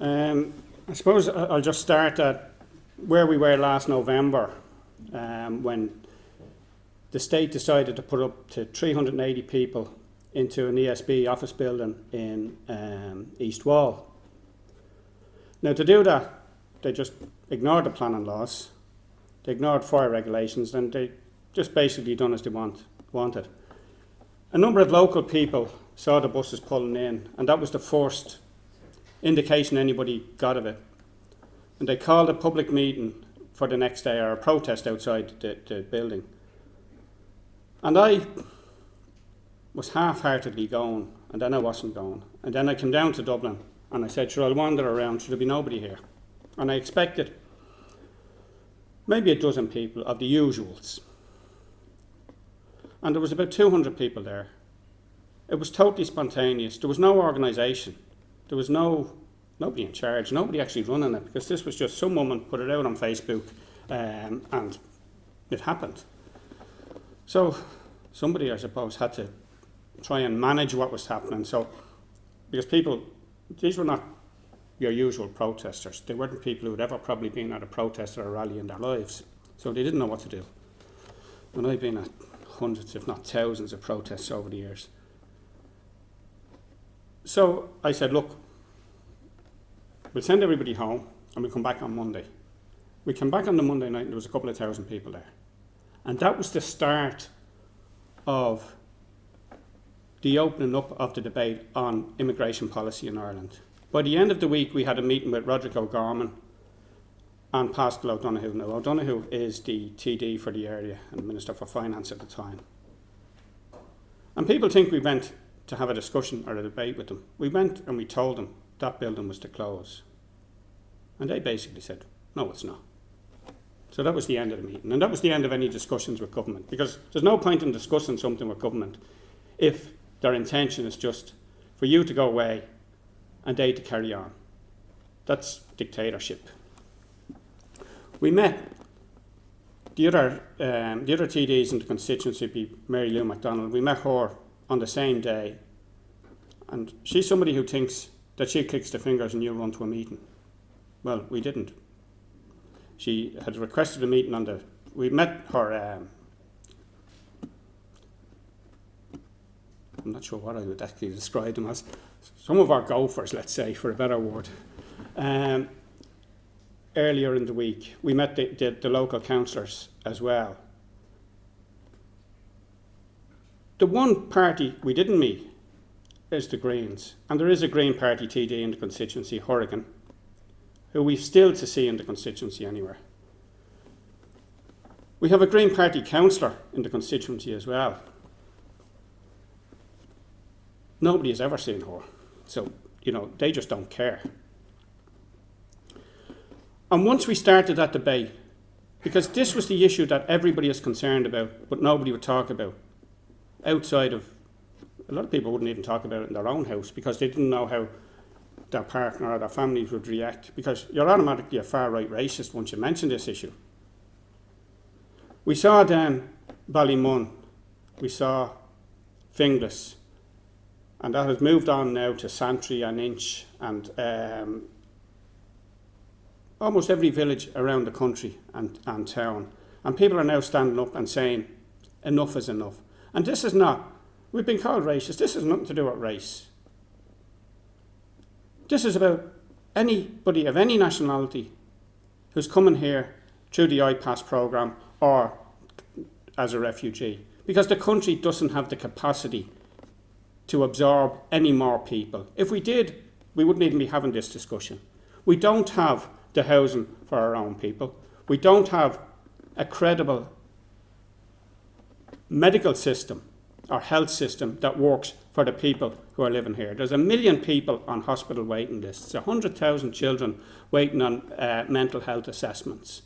I suppose I'll just start at where we were last November when the state decided to put up to 380 people into an ESB office building in East Wall. Now, to do that, they just ignored the planning laws, they ignored fire regulations, and they just basically done as they wanted. A number of local people saw the buses pulling in, and that was the first indication anybody got of it. And they called a public meeting for the next day, or a protest outside the building. And I was half-heartedly going, and then I wasn't going. And then I came down to Dublin, and I said, sure, I'll wander around, there'll be nobody here. And I expected maybe a dozen people of the usuals. And there was about 200 people there. It was totally spontaneous. There was no organisation. There was nobody in charge, nobody actually running it, because this was just some woman put it out on Facebook, and it happened. So somebody, I suppose, had to try and manage what was happening. So, because these were not your usual protesters. They weren't people who had ever probably been at a protest or a rally in their lives. So they didn't know what to do. And I've been at hundreds, if not thousands, of protests over the years. So I said, look, we'll send everybody home and we'll come back on Monday. We came back on the Monday night and there was a couple of thousand people there. And that was the start of the opening up of the debate on immigration policy in Ireland. By the end of the week, we had a meeting with Roderick O'Gorman and Pascal O'Donoghue. Now, O'Donoghue is the TD for the area and Minister for Finance at the time. And people think we went to have a discussion or a debate with them. We went and we told them that building was to close. And they basically said, no, it's not. So that was the end of the meeting. And that was the end of any discussions with government, because there's no point in discussing something with government if their intention is just for you to go away and they to carry on. That's dictatorship. We met the other TDs in the constituency, Mary Lou MacDonald. We met her on the same day, and she's somebody who thinks that she clicks the fingers and you run to a meeting. Well, we didn't. She had requested a meeting we met her, I'm not sure what I would actually describe them as, some of our gophers, let's say, for a better word. Earlier in the week, we met the local councillors as well. The one party we didn't meet is the Greens, and there is a Green Party TD in the constituency, Burkean, who we've still to see in the constituency anywhere. We have a Green Party councillor in the constituency as well. Nobody has ever seen her, so, they just don't care. And once we started that debate, because this was the issue that everybody is concerned about, but nobody would talk about, outside of, a lot of people wouldn't even talk about it in their own house because they didn't know how their partner or their families would react, because you're automatically a far-right racist once you mention this issue. We saw then Ballymun, we saw Finglas, and that has moved on now to Santry and Inch and almost every village around the country and town. And people are now standing up and saying, enough is enough. And this is not, we've been called racist, this has nothing to do with race. This is about anybody of any nationality who's coming here through the IPASS programme or as a refugee, because the country doesn't have the capacity to absorb any more people. If we did, we wouldn't even be having this discussion. We don't have the housing for our own people. We don't have a credible medical system or health system that works for the people who are living here. There's 1 million people on hospital waiting lists, 100,000 children waiting on mental health assessments.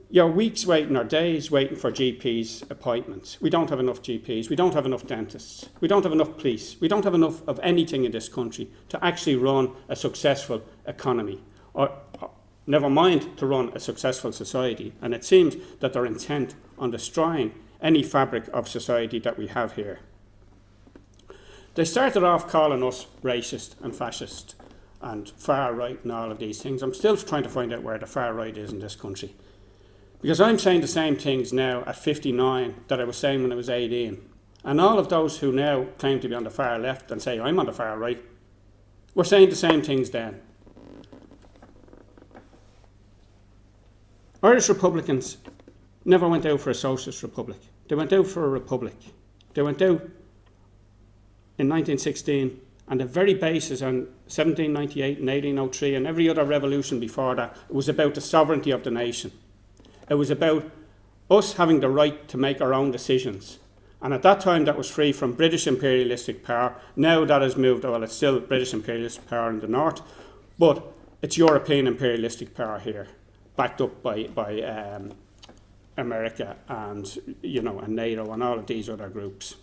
You're weeks waiting or days waiting for GPs appointments. We don't have enough GPs, we don't have enough dentists, we don't have enough police, we don't have enough of anything in this country to actually run a successful economy, or never mind to run a successful society. And it seems that they're intent on destroying any fabric of society that we have here. They started off calling us racist and fascist and far right and all of these things. I'm still trying to find out where the far right is in this country. Because I'm saying the same things now at 59 that I was saying when I was 18. And all of those who now claim to be on the far left and say I'm on the far right, were saying the same things then. Irish Republicans never went out for a socialist republic. They went out for a republic. They went out in 1916 on the very basis on 1798 and 1803 and every other revolution before that. It was about the sovereignty of the nation. It was about us having the right to make our own decisions. And at that time that was free from British imperialistic power. Now that has moved, well, it's still British imperialistic power in the north, but it's European imperialistic power here, backed up by America and, and NATO and all of these other groups.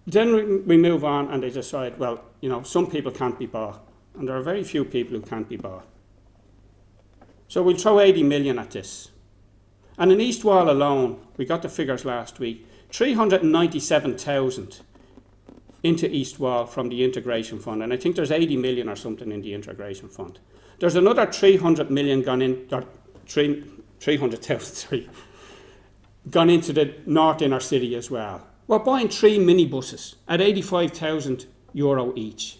Then we move on and they decide, well, some people can't be bought. And there are very few people who can't be bought. So we'll throw 80 million at this. And in East Wall alone, we got the figures last week, 397,000 into East Wall from the integration fund. And I think there's 80 million or something in the integration fund. There's another 300 million gone in, or 300,000, gone into the North Inner City as well. We're buying 3 minibuses at €85,000 each.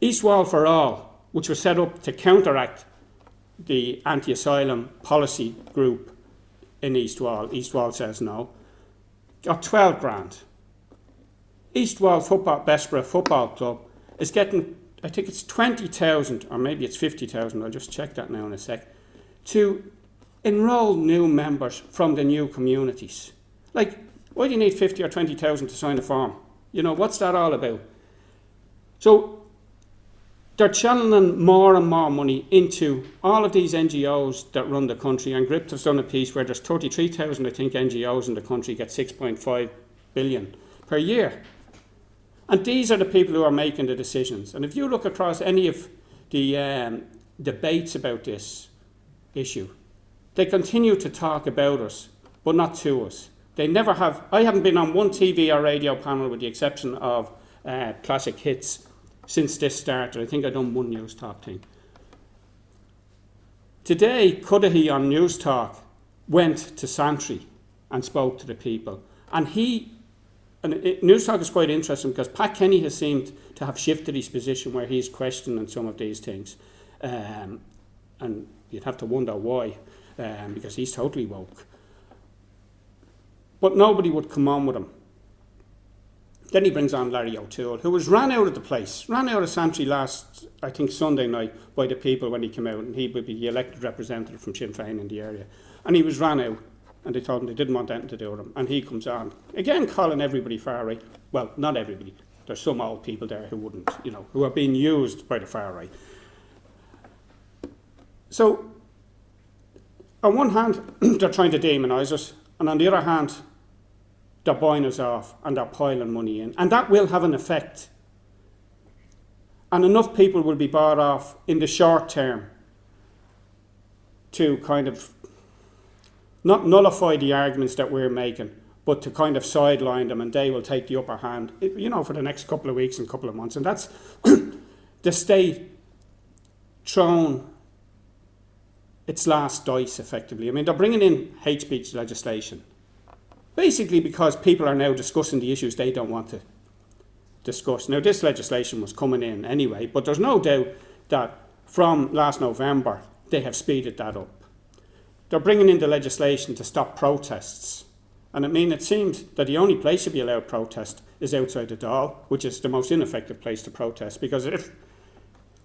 East Wall for All, which was set up to counteract the anti-asylum policy group in East Wall says no, got 12 grand. East Wall Bessborough Football Club is getting, I think it's 20,000 or maybe it's 50,000, I'll just check that now in a sec, to enrol new members from the new communities. Like, why do you need 50 or 20,000 to sign a form? What's that all about? So they're channeling more and more money into all of these NGOs that run the country. And Gript has done a piece where there's 33,000, I think, NGOs in the country get 6.5 billion per year. And these are the people who are making the decisions. And if you look across any of the debates about this issue, they continue to talk about us, but not to us. They never have. I haven't been on one TV or radio panel with the exception of Classic Hits since this started. I think I've done one News Talk thing. Today, Cudahy on News Talk went to Santry and spoke to the people. News Talk is quite interesting because Pat Kenny has seemed to have shifted his position where he's questioning some of these things. And you'd have to wonder why, because he's totally woke. But nobody would come on with him. Then he brings on Larry O'Toole, who was ran out of the place, ran out of Santry last, I think, Sunday night by the people when he came out, and he would be the elected representative from Sinn Féin in the area. And he was ran out, and they told him they didn't want anything to do with him. And he comes on, again calling everybody far right. Well, not everybody. There's some old people there who wouldn't, who are being used by the far right. So, on one hand, they're trying to demonise us, and on the other hand, they're buying us off and they're piling money in. And that will have an effect. And enough people will be bought off in the short term to kind of not nullify the arguments that we're making, but to kind of sideline them, and they will take the upper hand, for the next couple of weeks and couple of months. And that's the state thrown its last dice, effectively. I mean, they're bringing in hate speech legislation, basically because people are now discussing the issues they don't want to discuss. Now, this legislation was coming in anyway, but there's no doubt that from last November, they have speeded that up. They're bringing in the legislation to stop protests. And it seems that the only place to be allowed protest is outside the Dáil, which is the most ineffective place to protest, because if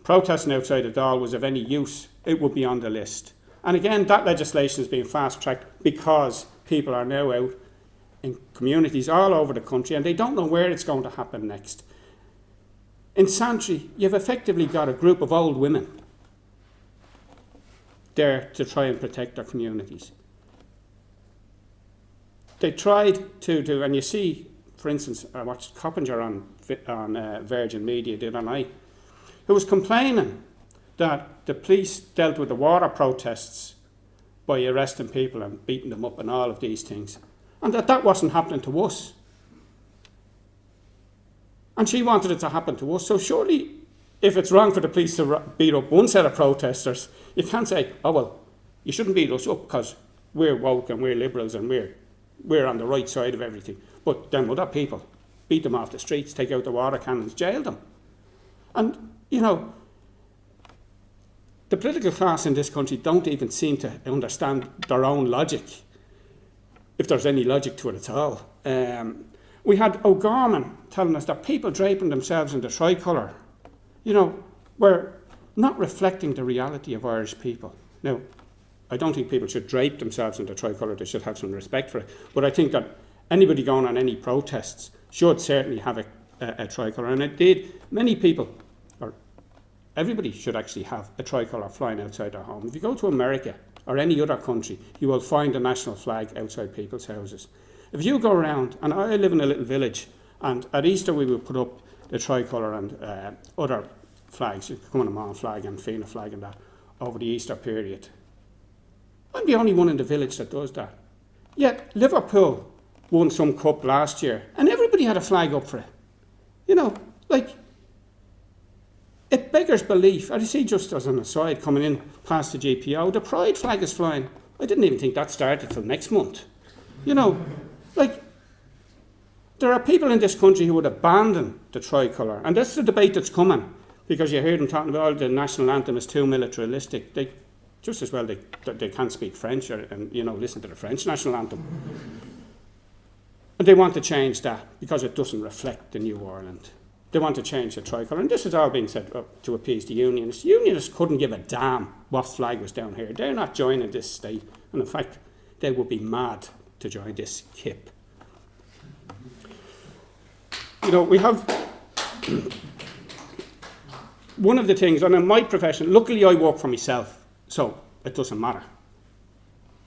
protesting outside the Dáil was of any use, it would be on the list. And again, that legislation is being fast-tracked because people are now out in communities all over the country and they don't know where it's going to happen next. In Santry, you've effectively got a group of old women there to try and protect their communities. They tried to do, and you see, for instance, I watched Coppinger on Virgin Media the other night, who was complaining that the police dealt with the water protests by arresting people and beating them up and all of these things. and that wasn't happening to us. And she wanted it to happen to us. So surely, if it's wrong for the police to beat up one set of protesters, you can't say, oh, well, you shouldn't beat us up because we're woke and we're liberals and we're on the right side of everything. But then other people, beat them off the streets, take out the water cannons, jail them. And, you know, the political class in this country don't even seem to understand their own logic, if there's any logic to it at all. We had O'Gorman telling us that people draping themselves in the tricolour, you know, were not reflecting the reality of Irish people. Now, I don't think people should drape themselves in the tricolour, they should have some respect for it. But I think that anybody going on any protests should certainly have a tricolour. And indeed, many people, or everybody should actually have a tricolour flying outside their home. If you go to America or any other country, you will find a national flag outside people's houses. If you go around, and I live in a little village, and at Easter we would put up the tricolour and other flags, Cumanaman flag and Fianna flag and that, over the Easter period. I'm the only one in the village that does that. Yet Liverpool won some cup last year, and everybody had a flag up for it. You know, like, it beggars belief. I see, just as an aside, coming in past the GPO, the Pride flag is flying. I didn't even think that started till next month. You know, like, there are people in this country who would abandon the tricolour, and that's the debate that's coming, because you hear them talking about, oh, the national anthem is too militaristic. They just as well they can't speak French and, you know, listen to the French national anthem. And they want to change that because it doesn't reflect the new Ireland. They want to change the tricolour, and this is all being said to appease the unionists. The unionists couldn't give a damn what flag was down here. They're not joining this state, and in fact, they would be mad to join this kip. You know, we have one of the things, and in my profession, luckily I work for myself, so it doesn't matter.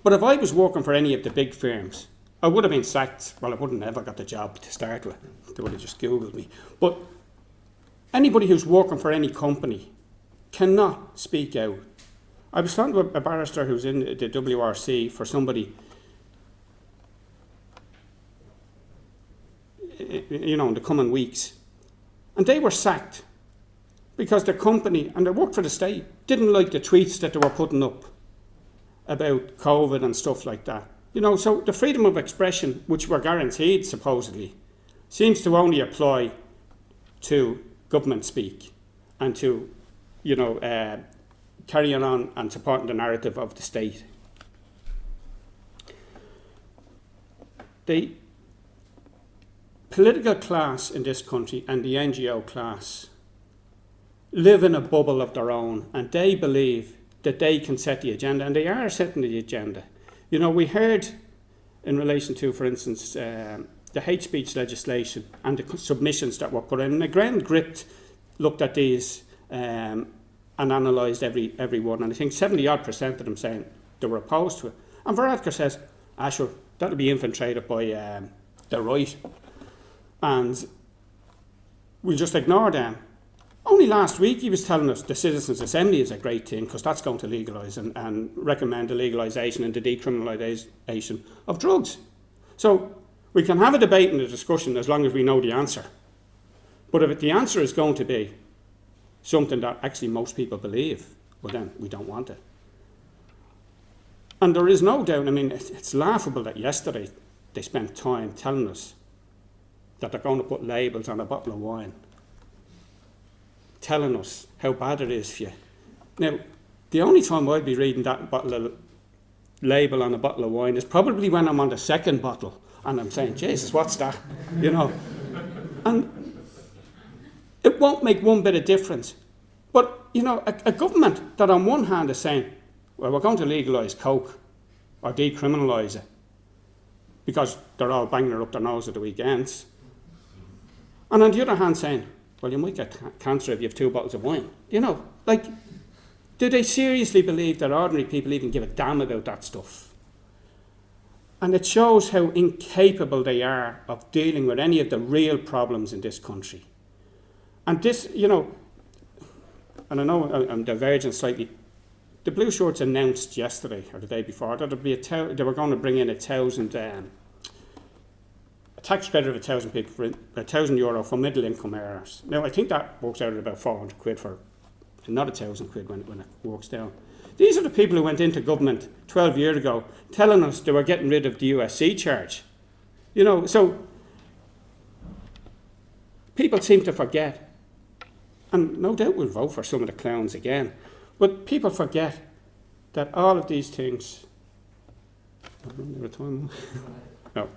But if I was working for any of the big firms, I would have been sacked. Well, I wouldn't have ever got the job to start with. They would have just Googled me. But anybody who's working for any company cannot speak out. I was talking to a barrister who's in the WRC for somebody, you know, in the coming weeks. And they were sacked because the company, and they worked for the state, didn't like the tweets that they were putting up about COVID and stuff like that. You know, so the freedom of expression, which we're guaranteed, supposedly, seems to only apply to government speak and to, you know, carrying on and supporting the narrative of the state. The political class in this country and the NGO class live in a bubble of their own, and they believe that they can set the agenda, and they are setting the agenda. You know, we heard in relation to, for instance, the hate speech legislation and the submissions that were put in. And the Grand Gript looked at these and analysed every one, and I think 70-odd% of them saying they were opposed to it. And Varadkar says, sure, that'll be infiltrated by the right, and we'll just ignore them. Only last week he was telling us the Citizens' Assembly is a great thing because that's going to legalise and recommend the legalisation and the decriminalisation of drugs. So we can have a debate and a discussion as long as we know the answer. But if the answer is going to be something that actually most people believe, well then we don't want it. And there is no doubt, I mean, it's laughable that yesterday they spent time telling us that they're going to put labels on a bottle of wine, telling us how bad it is for you. Now, the only time I'd be reading that label on a bottle of wine is probably when I'm on the second bottle and I'm saying, Jesus, what's that? You know. And it won't make one bit of difference. But, you know, a government that on one hand is saying, well, we're going to legalise coke or decriminalise it because they're all banging it up their nose at the weekends. And on the other hand saying, well, you might get cancer if you have 2 bottles of wine. You know, like, do they seriously believe that ordinary people even give a damn about that stuff? And it shows how incapable they are of dealing with any of the real problems in this country. And this, you know, and I know I'm diverging slightly, the Blue Shirts announced yesterday or the day before that they were going to bring in 1,000 tax credit of €1,000 for middle income earners. Now I think that works out at about 400 quid for not £1,000 when it works down. These are the people who went into government 12 years ago telling us they were getting rid of the USC charge. So people seem to forget, and no doubt we'll vote for some of the clowns again, but people forget that all of these things. No.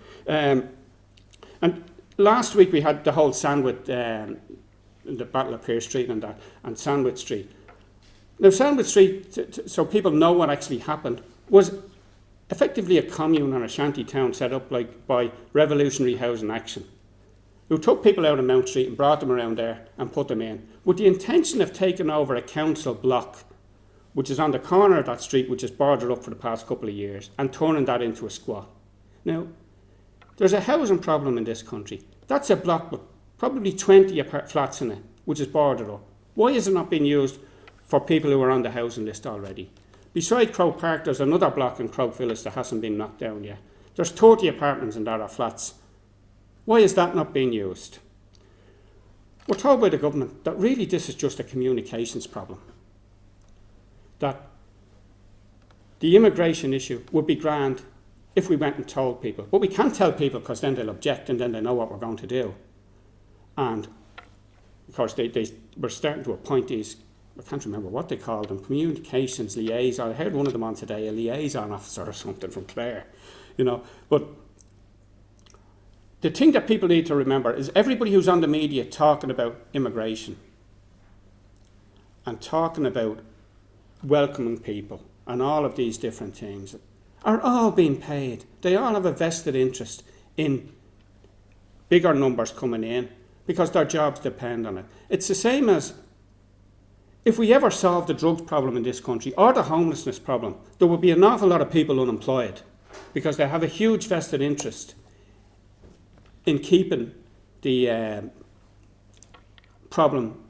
And last week we had the whole Sandwich, the Battle of Pearse Street and that, and Sandwich Street. Now Sandwich Street, so people know what actually happened, was effectively a commune or a shanty town set up by Revolutionary Housing Action, who took people out of Mount Street and brought them around there and put them in, with the intention of taking over a council block, which is on the corner of that street, which is boarded up for the past couple of years, and turning that into a squat. Now, there's a housing problem in this country. That's a block with probably 20 flats in it, which is boarded up. Why is it not being used for people who are on the housing list already? Beside Croke Park, there's another block in Croke Village that hasn't been knocked down yet. There's 30 apartments in there, or flats. Why is that not being used? We're told by the government that really this is just a communications problem. That the immigration issue would be grand if we went and told people. But we can't tell people because then they'll object and then they know what we're going to do. And of course they were starting to appoint these, I can't remember what they called them, communications liaison. I heard one of them on today, a liaison officer or something from Clare. But the thing that people need to remember is everybody who's on the media talking about immigration and talking about welcoming people and all of these different things are all being paid. They all have a vested interest in bigger numbers coming in because their jobs depend on it. It's the same as if we ever solve the drugs problem in this country or the homelessness problem, there would be an awful lot of people unemployed because they have a huge vested interest in keeping the problem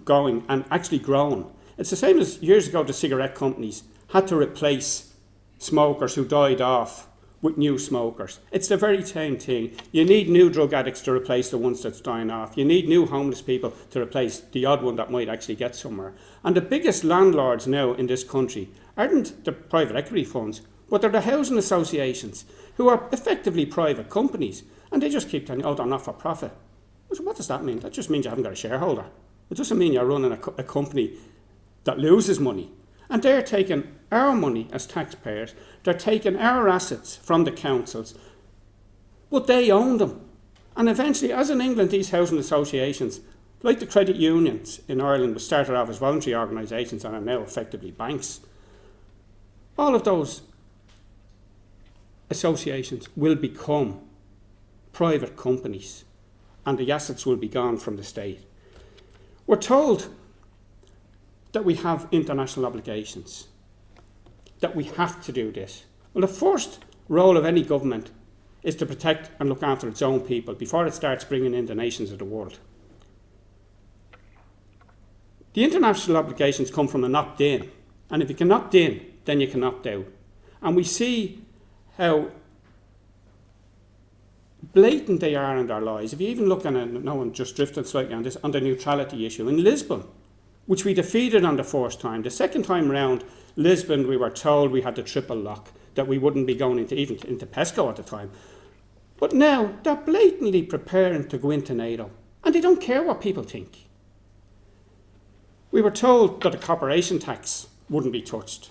going and actually growing. It's the same as years ago the cigarette companies had to replace smokers who died off with new smokers. It's the very same thing. You need new drug addicts to replace the ones that's dying off. You need new homeless people to replace the odd one that might actually get somewhere. And the biggest landlords now in this country aren't the private equity funds, but they're the housing associations, who are effectively private companies. And they just keep telling you, oh, they're not for profit. So what does that mean? That just means you haven't got a shareholder. It doesn't mean you're running a company that loses money. And they're taking our money as taxpayers, they're taking our assets from the councils, but they own them. And eventually, as in England, these housing associations, like the credit unions in Ireland, which started off as voluntary organisations and are now effectively banks, all of those associations will become private companies and the assets will be gone from the state. We're told that we have international obligations, that we have to do this. Well, the first role of any government is to protect and look after its own people before it starts bringing in the nations of the world. The international obligations come from an opt-in, and if you can opt in, then you can opt out. And we see how blatant they are in their lies. If you even look at it, no, I'm just drifting slightly on this, on the neutrality issue. In Lisbon, which we defeated on the first time, the second time round, Lisbon, we were told we had the triple lock, that we wouldn't be going into PESCO at the time. But now they're blatantly preparing to go into NATO, and they don't care what people think. We were told that the corporation tax wouldn't be touched.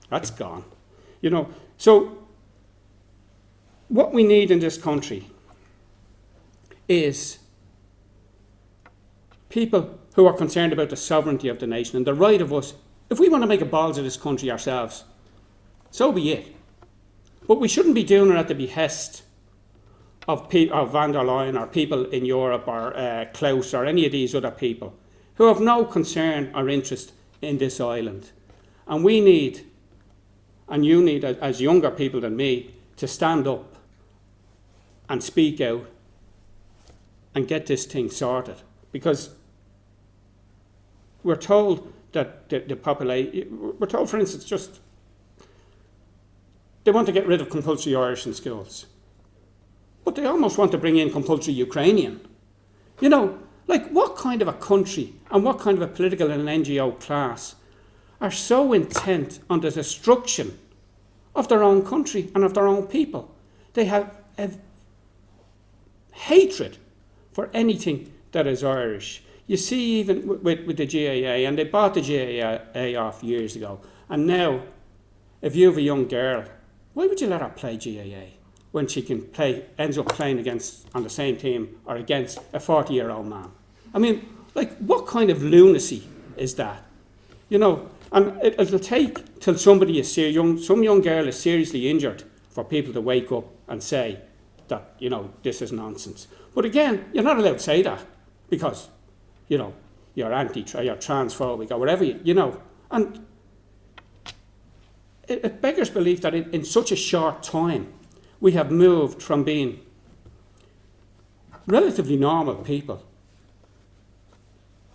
That's gone. So what we need in this country is people who are concerned about the sovereignty of the nation and the right of us. If we want to make a balls of this country ourselves, so be it. But we shouldn't be doing it at the behest of van der Leyen or people in Europe or Klaus or any of these other people who have no concern or interest in this island. And we need, and you need as younger people than me, to stand up and speak out and get this thing sorted. Because we're told that the population, we're told, for instance, just they want to get rid of compulsory Irish in schools. but they almost want to bring in compulsory Ukrainian. You know, like what kind of a country and what kind of a political and NGO class are so intent on the destruction of their own country and of their own people? They have a hatred for anything that is Irish. You see, even with the GAA, and they bought the GAA off years ago, and now, if you have a young girl, why would you let her play GAA when she can ends up playing on the same team or against a 40-year-old man? I mean, like, what kind of lunacy is that? You know, and it'll take till somebody is some young girl is seriously injured for people to wake up and say that, you know, this is nonsense. But again, you're not allowed to say that because, you know, you're you're transphobic or whatever, you know. And it beggars belief that in such a short time, we have moved from being relatively normal people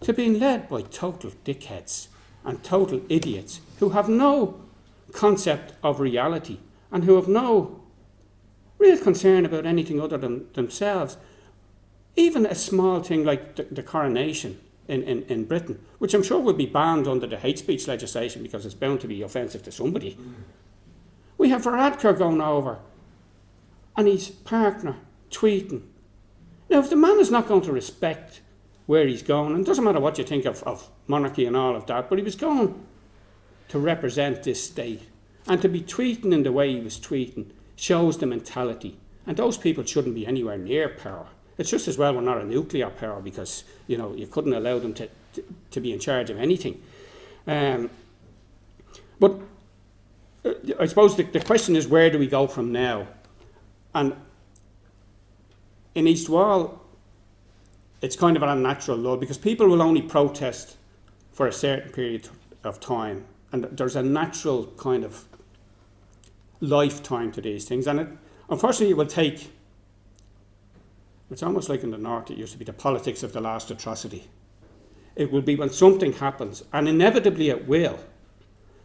to being led by total dickheads and total idiots who have no concept of reality and who have no real concern about anything other than themselves. Even a small thing like the coronation in Britain, which I'm sure will be banned under the hate speech legislation because it's bound to be offensive to somebody. We have Varadkar going over and his partner tweeting. Now, if the man is not going to respect where he's going, and it doesn't matter what you think of monarchy and all of that, but he was going to represent this state, and to be tweeting in the way he was tweeting shows the mentality, and those people shouldn't be anywhere near power. It's just as well we're not a nuclear power because, you know, you couldn't allow them to be in charge of anything. But I suppose the question is, where do we go from now? And in East Wall, it's kind of an unnatural lull because people will only protest for a certain period of time, and there's a natural kind of lifetime to these things. And unfortunately, it will take. It's almost like in the North, it used to be the politics of the last atrocity. It will be when something happens, and inevitably it will,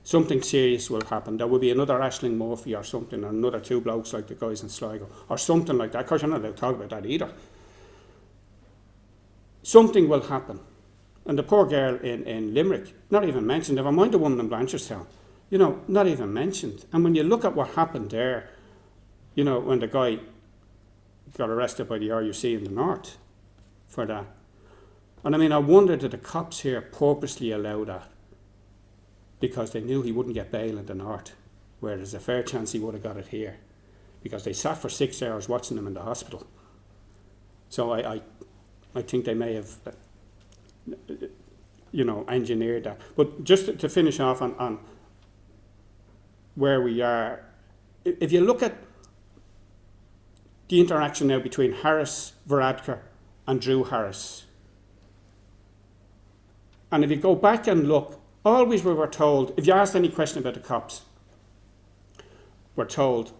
something serious will happen. There will be another Aisling Murphy or something, or another two blokes like the guys in Sligo, or something like that. Of course, you're not allowed to talk about that either. Something will happen. And the poor girl in Limerick, not even mentioned. Never mind the woman in Blanchardstown, you know, not even mentioned. And when you look at what happened there, you know, when the guy got arrested by the RUC in the North for that. And I mean, I wonder did the cops here purposely allow that because they knew he wouldn't get bail in the North, where there's a fair chance he would have got it here, because they sat for 6 hours watching him in the hospital. So I think they may have, you know, engineered that. But just to finish off on where we are, if you look at the interaction now between Harris, Varadkar and Drew Harris. And if you go back and look, always we were told, if you asked any question about the cops, we're told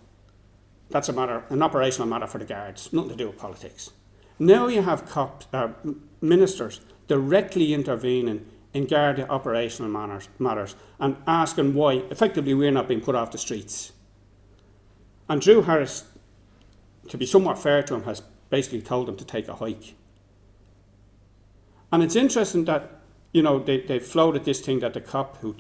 that's an operational matter for the guards, nothing to do with politics. Now you have ministers directly intervening in guard operational matters and asking why, effectively, we're not being put off the streets. And Drew Harris, to be somewhat fair to him, has basically told them to take a hike. And it's interesting that, you know, they floated this thing that the cop who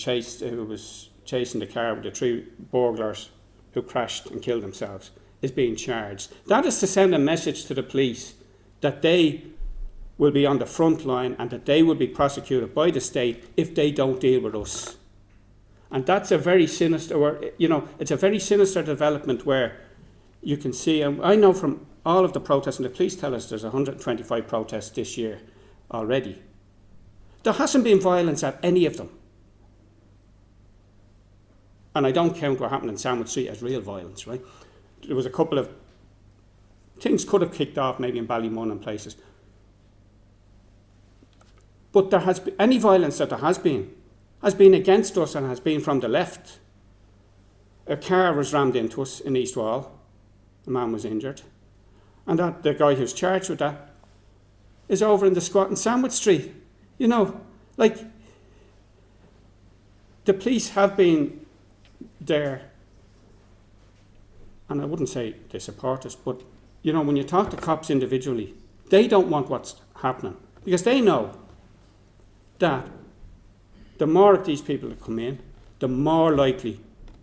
was chasing the car with the three burglars who crashed and killed themselves is being charged. That is to send a message to the police that they will be on the front line and that they will be prosecuted by the state if they don't deal with us. And that's a very sinister, you know, it's a very sinister development where you can see, and I know from all of the protests, and the police tell us there's 125 protests this year already. There hasn't been violence at any of them. And I don't count what happened in Sandwich Street as real violence, right? There was a couple of things could have kicked off maybe in Ballymun and places. But there has been, any violence that there has been against us and has been from the left. A car was rammed into us in East Wall. A man was injured. And that the guy who's charged with that is over in the squat in Sandwich Street. You know, like, the police have been there, and I wouldn't say they support us, but when you talk to cops individually, they don't want what's happening because they know that the more of these people that come in, the more likely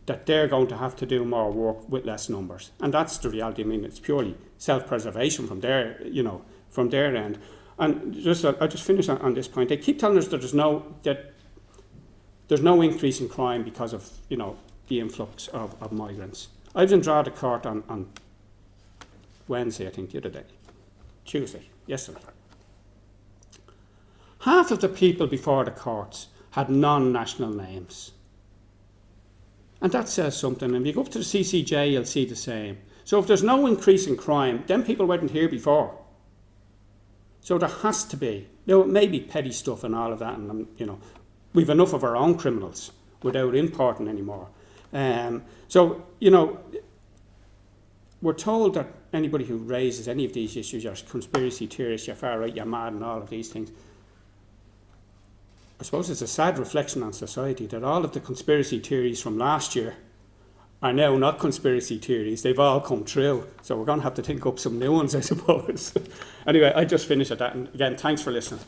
that they're going to have to do more work with less numbers. And that's the reality. I mean, it's purely self-preservation from their end. And I'll just finish on this point. They keep telling us that there's no increase in crime because of, the influx of migrants. I was in Drogheda Court on Wednesday, I think, the other day. Yesterday. Half of the people before the courts had non-national names. And that says something. And if you go up to the CCJ, you'll see the same. So if there's no increase in crime, then people weren't here before. So there has to be. It may be petty stuff and all of that, and we've enough of our own criminals without importing anymore. We're told that anybody who raises any of these issues, you're conspiracy theorists, you're far right, you're mad, and all of these things. I suppose it's a sad reflection on society that all of the conspiracy theories from last year are now not conspiracy theories. They've all come true. So we're going to have to think up some new ones, I suppose. Anyway, I just finish at that. And again, thanks for listening.